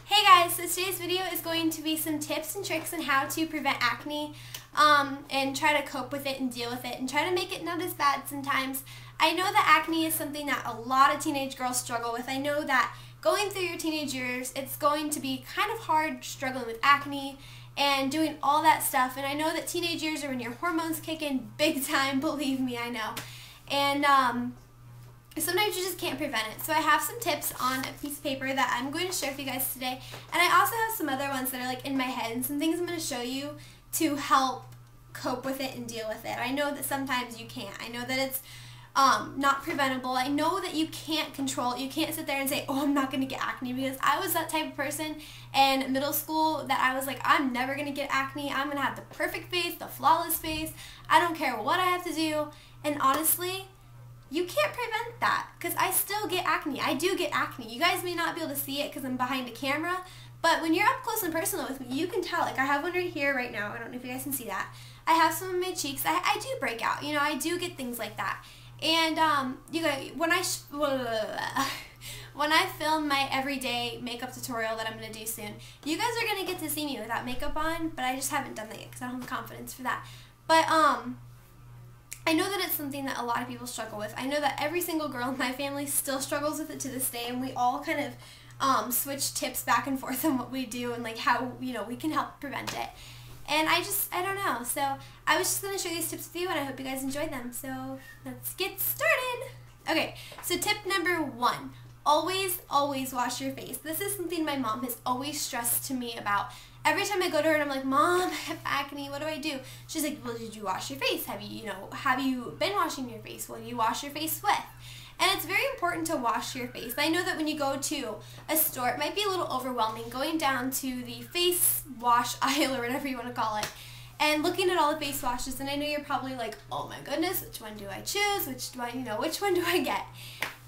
Hey guys, so today's video is going to be some tips and tricks on how to prevent acne and try to cope with it and deal with it and try to make it not as bad sometimes. I know that acne is something that a lot of teenage girls struggle with. I know that going through your teenage years, it's going to be kind of hard struggling with acne and doing all that stuff. And I know that teenage years are when your hormones kick in big time, believe me, I know. And sometimes you just can't prevent it. So I have some tips on a piece of paper that I'm going to share with you guys today. And I also have some other ones that are like in my head and some things I'm going to show you to help cope with it and deal with it. I know that sometimes you can't. I know that it's not preventable. I know that you can't control it. You can't sit there and say, oh, I'm not going to get acne, because I was that type of person in middle school that I was like, I'm never going to get acne. I'm going to have the perfect face, the flawless face. I don't care what I have to do. And honestly, you can't prevent that, because I still get acne. I do get acne. You guys may not be able to see it because I'm behind a camera, but when you're up close and personal with me, you can tell. Like, I have one right here right now. I don't know if you guys can see that. I have some in my cheeks. I do break out. You know, I do get things like that. And you guys, when I film my everyday makeup tutorial that I'm going to do soon, you guys are going to get to see me without makeup on, but I just haven't done that yet because I don't have the confidence for that. But I know that it's something that a lot of people struggle with. I know that every single girl in my family still struggles with it to this day, and we all kind of switch tips back and forth on what we do and like how, you know, we can help prevent it. And I don't know. So I was just going to share these tips with you, and I hope you guys enjoyed them. So let's get started. Okay, so tip number 1. Always wash your face. This is something my mom has always stressed to me about. Every time I go to her and I'm like, Mom, I have acne, what do I do? She's like, well, did you wash your face? Have you been washing your face? What do you wash your face with? And it's very important to wash your face. I know that when you go to a store, it might be a little overwhelming going down to the face wash aisle or whatever you want to call it and looking at all the face washes, and I know you're probably like, oh my goodness, which one do I choose? Which one do I get?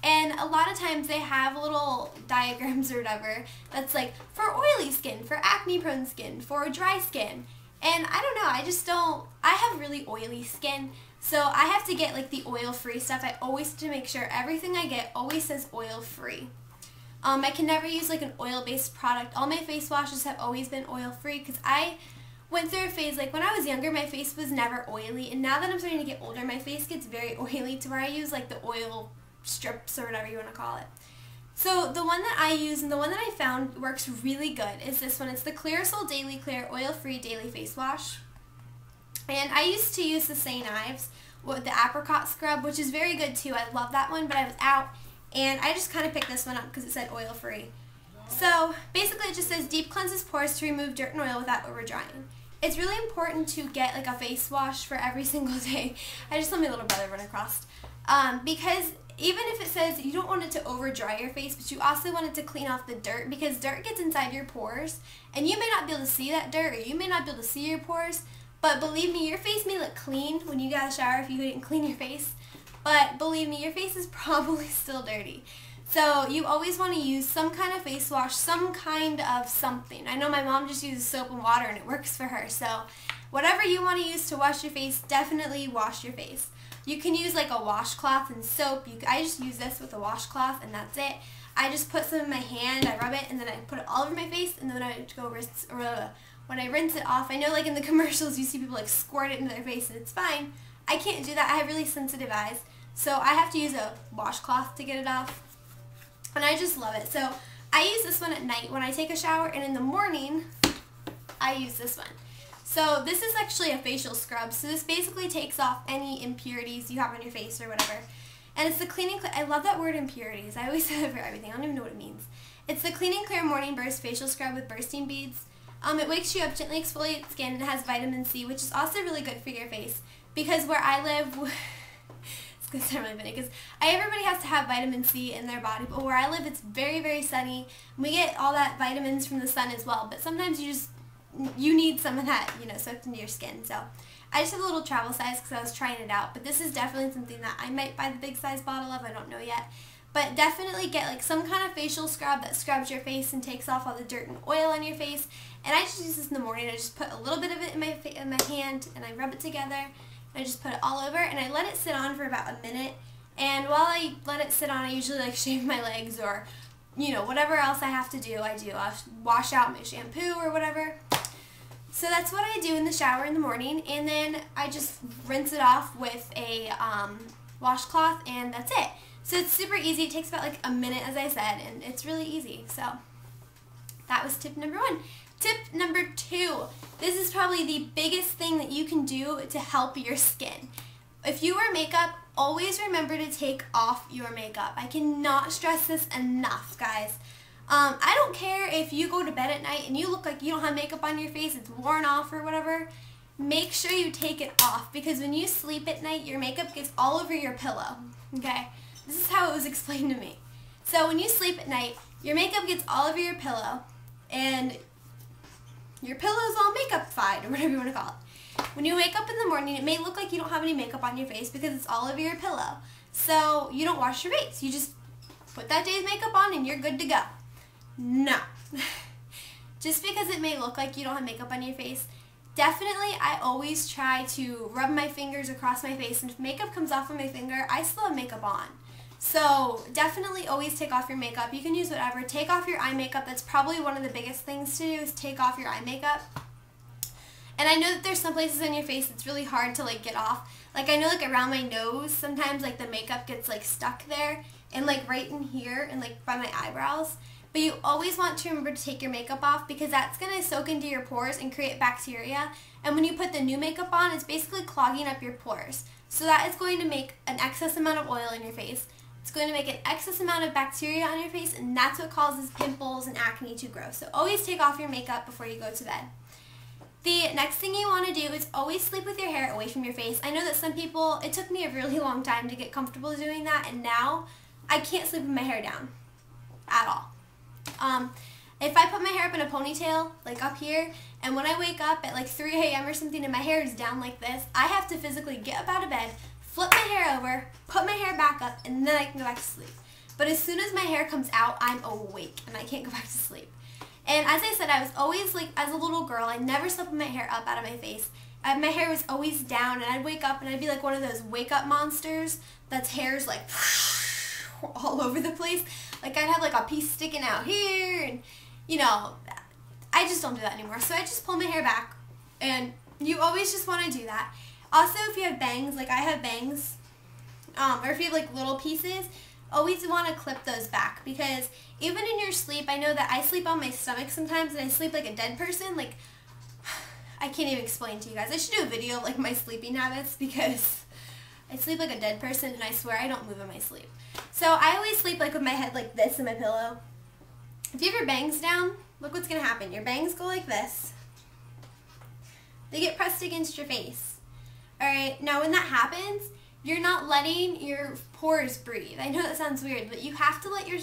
And a lot of times they have little diagrams or whatever that's like for oily skin, for acne prone skin, for dry skin. And I don't know, I have really oily skin, so I have to get like the oil-free stuff. I always have to make sure everything I get always says oil-free. I can never use like an oil-based product. All my face washes have always been oil-free because I went through a phase, like when I was younger, my face was never oily, and now that I'm starting to get older, my face gets very oily to where I use like the oil strips or whatever you want to call it. So the one that I use and the one that I found works really good is this one. It's the Clearasil Daily Clear Oil-Free Daily Face Wash. And I used to use the St. Ives with the apricot scrub, which is very good too. I love that one, but I was out and I just kind of picked this one up because it said oil-free. So basically it just says deep cleanses pores to remove dirt and oil without over drying. It's really important to get like a face wash for every single day. I just let my little brother run across. Because even if it says you don't want it to over dry your face, but you also want it to clean off the dirt, because dirt gets inside your pores and you may not be able to see that dirt, or you may not be able to see your pores, but believe me, your face may look clean when you get out of the shower if you didn't clean your face, but believe me, your face is probably still dirty. So you always want to use some kind of face wash, some kind of something. I know my mom just uses soap and water and it works for her, so whatever you want to use to wash your face, definitely wash your face. You can use like a washcloth and soap. I just use this with a washcloth and that's it. I just put some in my hand, I rub it, and then I put it all over my face, and then when I rinse it off, I know like in the commercials you see people like squirt it into their face and it's fine. I can't do that. I have really sensitive eyes, so I have to use a washcloth to get it off. And I just love it. So I use this one at night when I take a shower, and in the morning I use this one. So this is actually a facial scrub. So this basically takes off any impurities you have on your face or whatever. And it's the cleaning, I love that word, impurities. I always say that for everything. I don't even know what it means. It's the Clean and Clear Morning Burst Facial Scrub with bursting beads. It wakes you up, gently exfoliates skin, and has vitamin C, which is also really good for your face. Because where I live, it's going to sound really funny, because everybody has to have vitamin C in their body, but where I live it's very, very sunny. We get all that vitamins from the sun as well, but sometimes you need some of that, you know, soaked into your skin. So I just have a little travel size because I was trying it out, but this is definitely something that I might buy the big size bottle of. I don't know yet. But definitely get like some kind of facial scrub that scrubs your face and takes off all the dirt and oil on your face. And I just use this in the morning. I just put a little bit of it in my hand and I rub it together. And I just put it all over and I let it sit on for about a minute. And while I let it sit on, I usually like shave my legs or you know, whatever else I have to do, I do. I'll wash out my shampoo or whatever. So that's what I do in the shower in the morning, and then I just rinse it off with a washcloth, and that's it. So it's super easy. It takes about like a minute, as I said, and it's really easy. So that was tip number 1. Tip number 2. This is probably the biggest thing that you can do to help your skin. If you wear makeup, always remember to take off your makeup. I cannot stress this enough, guys. I don't care if you go to bed at night and you look like you don't have makeup on your face, it's worn off or whatever. Make sure you take it off, because when you sleep at night, your makeup gets all over your pillow, okay? This is how it was explained to me. So when you sleep at night, your makeup gets all over your pillow, and your pillow's all makeup-fied, or whatever you want to call it. When you wake up in the morning, it may look like you don't have any makeup on your face because it's all over your pillow. So you don't wash your face. You just put that day's makeup on and you're good to go. No. Just because it may look like you don't have makeup on your face, definitely I always try to rub my fingers across my face, and if makeup comes off of my finger, I still have makeup on. So definitely always take off your makeup. You can use whatever. Take off your eye makeup. That's probably one of the biggest things to do, is take off your eye makeup. And I know that there's some places on your face that's really hard to like get off. Like I know like around my nose, sometimes like the makeup gets like stuck there, and like right in here and like by my eyebrows. But you always want to remember to take your makeup off, because that's going to soak into your pores and create bacteria. And when you put the new makeup on, it's basically clogging up your pores. So that is going to make an excess amount of oil in your face. It's going to make an excess amount of bacteria on your face, and that's what causes pimples and acne to grow. So always take off your makeup before you go to bed. The next thing you want to do is always sleep with your hair away from your face. I know that some people, it took me a really long time to get comfortable doing that, and now I can't sleep with my hair down at all. If I put my hair up in a ponytail, like up here, and when I wake up at like 3 a.m. or something and my hair is down like this, I have to physically get up out of bed, flip my hair over, put my hair back up, and then I can go back to sleep. But as soon as my hair comes out, I'm awake and I can't go back to sleep. And as I said, I was always like, as a little girl, I never slept with my hair up out of my face. My hair was always down, and I'd wake up and I'd be like one of those wake up monsters that's hair's like all over the place. Like I'd have like a piece sticking out here, and you know, I just don't do that anymore. So I just pull my hair back, and you always just want to do that. Also, if you have bangs, like I have bangs, or if you have like little pieces, always want to clip those back, because even in your sleep, I know that I sleep on my stomach sometimes, and I sleep like a dead person. Like, I can't even explain to you guys. I should do a video of like my sleeping habits, because I sleep like a dead person, and I swear I don't move in my sleep. So I always sleep like with my head like this in my pillow. If you have your bangs down, look what's going to happen. Your bangs go like this. They get pressed against your face. Alright, now when that happens, you're not letting your pores breathe. I know that sounds weird, but you have to let your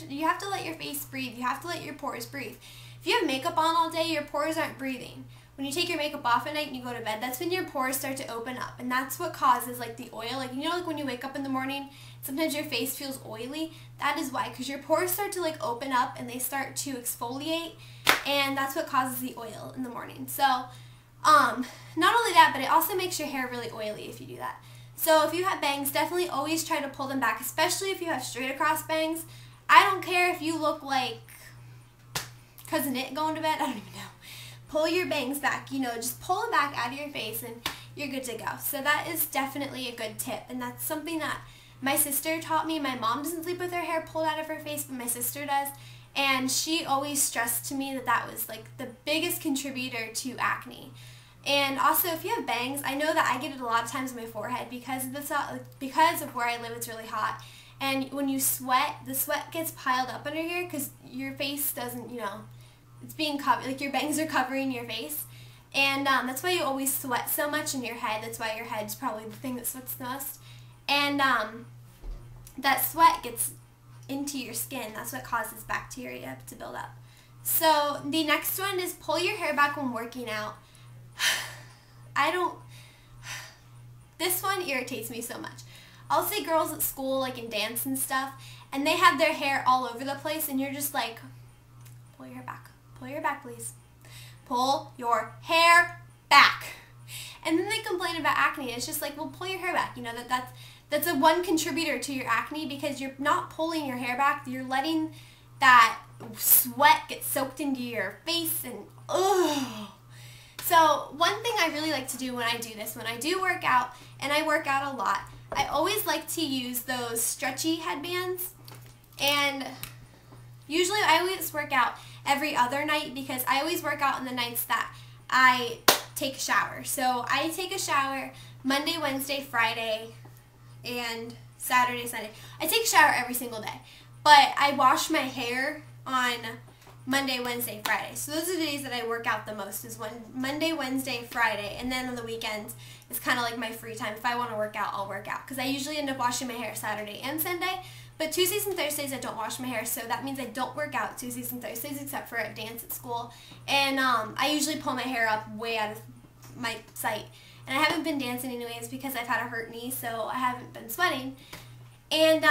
face breathe. You have to let your pores breathe. If you have makeup on all day, your pores aren't breathing. When you take your makeup off at night and you go to bed, that's when your pores start to open up, and that's what causes like the oil. Like, you know, like when you wake up in the morning, sometimes your face feels oily. That is why, because your pores start to like open up and they start to exfoliate, and that's what causes the oil in the morning. So not only that, but it also makes your hair really oily if you do that. So if you have bangs, definitely always try to pull them back, especially if you have straight across bangs. I don't care if you look like Cousin It going to bed, I don't even know. Pull your bangs back, you know, just pull it back out of your face and you're good to go. So that is definitely a good tip, and that's something that my sister taught me. My mom doesn't sleep with her hair pulled out of her face, but my sister does, and she always stressed to me that that was like the biggest contributor to acne. And also, if you have bangs, I know that I get it a lot of times on my forehead because of where I live. It's really hot, and when you sweat, the sweat gets piled up under here because your face doesn't, you know, it's being covered, like your bangs are covering your face, and that's why you always sweat so much in your head. That's why your head's probably the thing that sweats the most, and that sweat gets into your skin. That's what causes bacteria to build up. So the next one is pull your hair back when working out. This one irritates me so much. I'll see girls at school, like in dance and stuff, and they have their hair all over the place, and you're just like, pull your hair back. Pull your hair back, please. Pull your hair back. And then they complain about acne. It's just like, well, pull your hair back. You know, that's a one contributor to your acne, because you're not pulling your hair back. You're letting that sweat gets soaked into your face and ugh. So one thing I really like to do when I do this, when I do work out, and I work out a lot, I always like to use those stretchy headbands. And usually I always work out every other night because I always work out on the nights that I take a shower. So I take a shower Monday, Wednesday, Friday, and Saturday, Sunday. I take a shower every single day. But I wash my hair on Monday, Wednesday, Friday. So those are the days that I work out the most, is Monday, Wednesday, Friday. And then on the weekends, it's kind of like my free time. If I want to work out, I'll work out. Because I usually end up washing my hair Saturday and Sunday. But Tuesdays and Thursdays, I don't wash my hair. So that means I don't work out Tuesdays and Thursdays except for at dance at school. And I usually pull my hair up way out of my sight. And I haven't been dancing anyways because I've had a hurt knee, so I haven't been sweating. And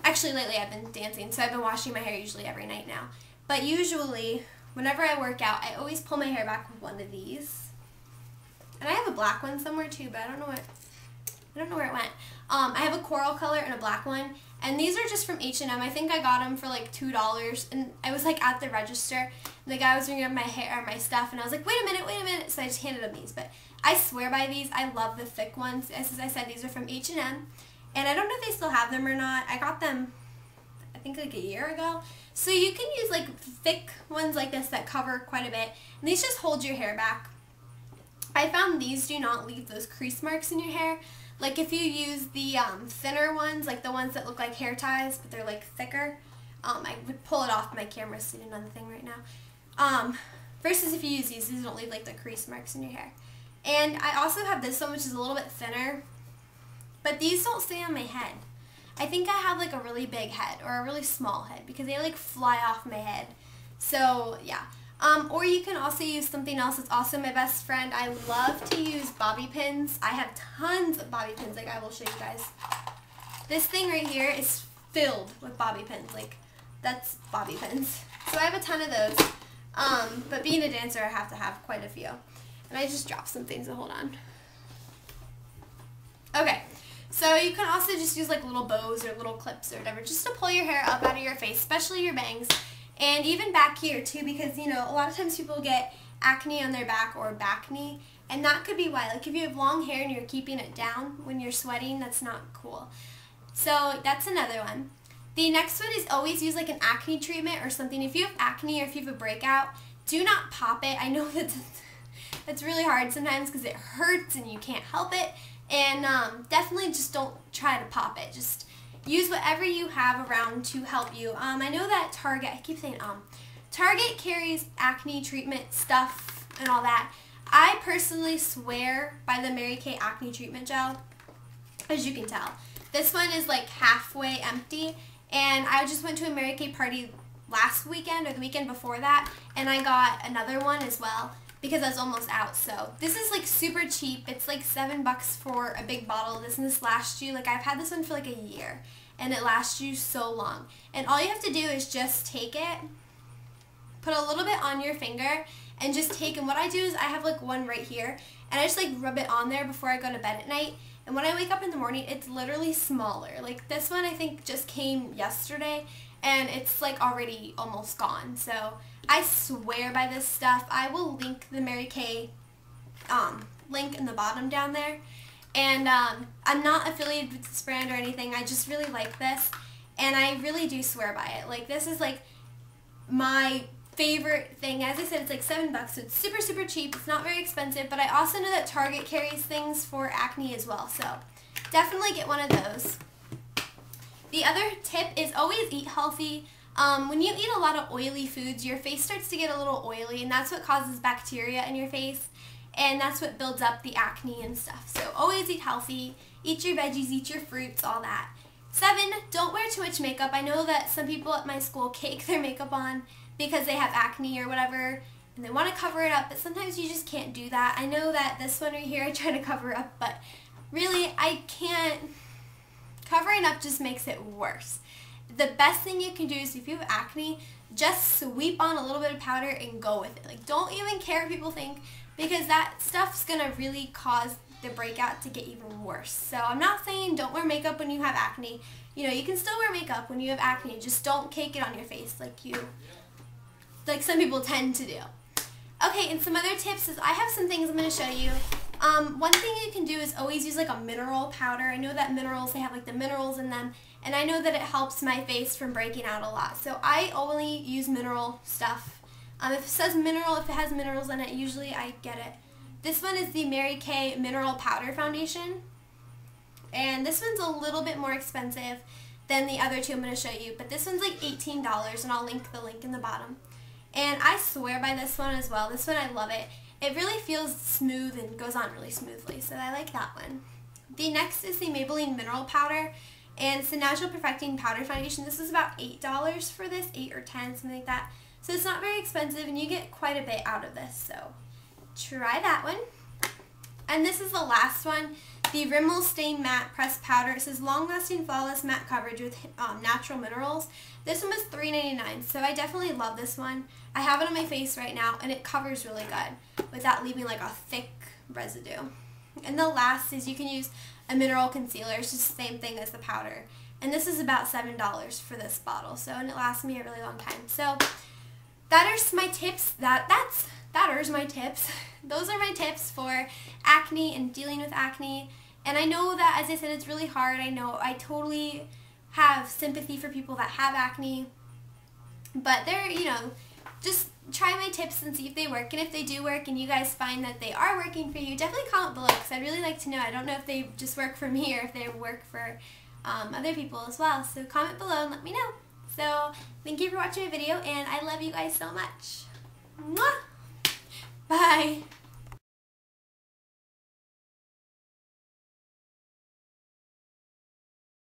actually lately I've been dancing, so I've been washing my hair usually every night now. But usually, whenever I work out, I always pull my hair back with one of these. And I have a black one somewhere too, but I don't know where it went. I have a coral color and a black one, and these are just from H&M. I think I got them for like $2, and I was like at the register, and the guy was ringing up my hair or my stuff, and I was like, wait a minute, so I just handed him these. But I swear by these. I love the thick ones. As I said, these are from H&M, and I don't know if they still have them or not. I got them, I think, like a year ago. So you can use like thick ones like this that cover quite a bit, and these just hold your hair back. I found these do not leave those crease marks in your hair. Like if you use the thinner ones, like the ones that look like hair ties, but they're like thicker, I would pull it off. My camera's sitting on the thing right now. Versus if you use these don't leave like the crease marks in your hair. And I also have this one, which is a little bit thinner, but these don't stay on my head. I think I have like a really big head or a really small head because they like fly off my head. So yeah. Or you can also use something else that's also my best friend. I love to use bobby pins. I have tons of bobby pins. Like I will show you guys. This thing right here is filled with bobby pins. Like that's bobby pins. So I have a ton of those. But being a dancer, I have to have quite a few. And I just dropped some things, so hold on. Okay. So you can also just use like little bows or little clips or whatever just to pull your hair up out of your face, especially your bangs. And even back here too, because you know a lot of times people get acne on their back or back knee, and that could be why. Like if you have long hair and you're keeping it down when you're sweating, that's not cool. So that's another one. The next one is always use like an acne treatment or something. If you have acne or if you have a breakout, do not pop it. I know that's really hard sometimes because it hurts and you can't help it. And definitely just don't try to pop it. Just use whatever you have around to help you. I know that Target, I keep saying Target carries acne treatment stuff and all that. I personally swear by the Mary Kay acne treatment gel, as you can tell. This one is like halfway empty, and I just went to a Mary Kay party last weekend or the weekend before that, and I got another one as well because I was almost out. So this is like super cheap. It's like $7 for a big bottle of this, and this lasts you, like I've had this one for like a year, and it lasts you so long. And all you have to do is just take it, put a little bit on your finger, and just take, and what I do is I have like one right here, and I just like rub it on there before I go to bed at night. And when I wake up in the morning, it's literally smaller. Like this one I think just came yesterday, and it's like already almost gone. So I swear by this stuff. I will link the Mary Kay link in the bottom down there. And I'm not affiliated with this brand or anything. I just really like this, and I really do swear by it. Like this is like my favorite thing. As I said, it's like $7, so it's super, super cheap. It's not very expensive, but I also know that Target carries things for acne as well, so definitely get one of those. The other tip is always eat healthy. When you eat a lot of oily foods, your face starts to get a little oily, and that's what causes bacteria in your face, and that's what builds up the acne and stuff. So always eat healthy, eat your veggies, eat your fruits, all that. 7, don't wear too much makeup. I know that some people at my school cake their makeup on because they have acne or whatever, and they want to cover it up, but sometimes you just can't do that. I know that this one right here I try to cover up, but really I can't. Covering up just makes it worse. The best thing you can do is if you have acne, just sweep on a little bit of powder and go with it. Like don't even care what people think, because that stuff's gonna really cause the breakout to get even worse. So I'm not saying don't wear makeup when you have acne. You know, you can still wear makeup when you have acne, just don't cake it on your face like some people tend to do. Okay, and some other tips is I have some things I'm going to show you. One thing you can do is always use like a mineral powder. I know that minerals, they have like the minerals in them, and I know that it helps my face from breaking out a lot. So I only use mineral stuff. If it says mineral, if it has minerals in it, usually I get it. This one is the Marykay Mineral Powder Foundation. And this one's a little bit more expensive than the other two I'm going to show you. But this one's like $18, and I'll link the link in the bottom. And I swear by this one as well. This one, I love it. It really feels smooth and goes on really smoothly, so I like that one. The next is the Maybelline Mineral Powder, and it's the Natural Perfecting Powder Foundation. This is about $8 for this, 8 or 10, something like that. So it's not very expensive, and you get quite a bit out of this, so try that one. And this is the last one, the Rimmel Stay Matte Pressed Powder. It says long-lasting flawless matte coverage with natural minerals. This one was $3.99, so I definitely love this one. I have it on my face right now, and it covers really good without leaving like a thick residue. And the last is you can use a mineral concealer. It's just the same thing as the powder. And this is about $7 for this bottle, so and it lasts me a really long time. So that are my tips. That are my tips. Those are my tips for acne and dealing with acne. And I know that, as I said, it's really hard. I know I totally have sympathy for people that have acne. But they're, you know, just try my tips and see if they work. And if they do work and you guys find that they are working for you, definitely comment below because I'd really like to know. I don't know if they just work for me or if they work for other people as well. So comment below and let me know. So thank you for watching my video, and I love you guys so much. Mwah! Bye!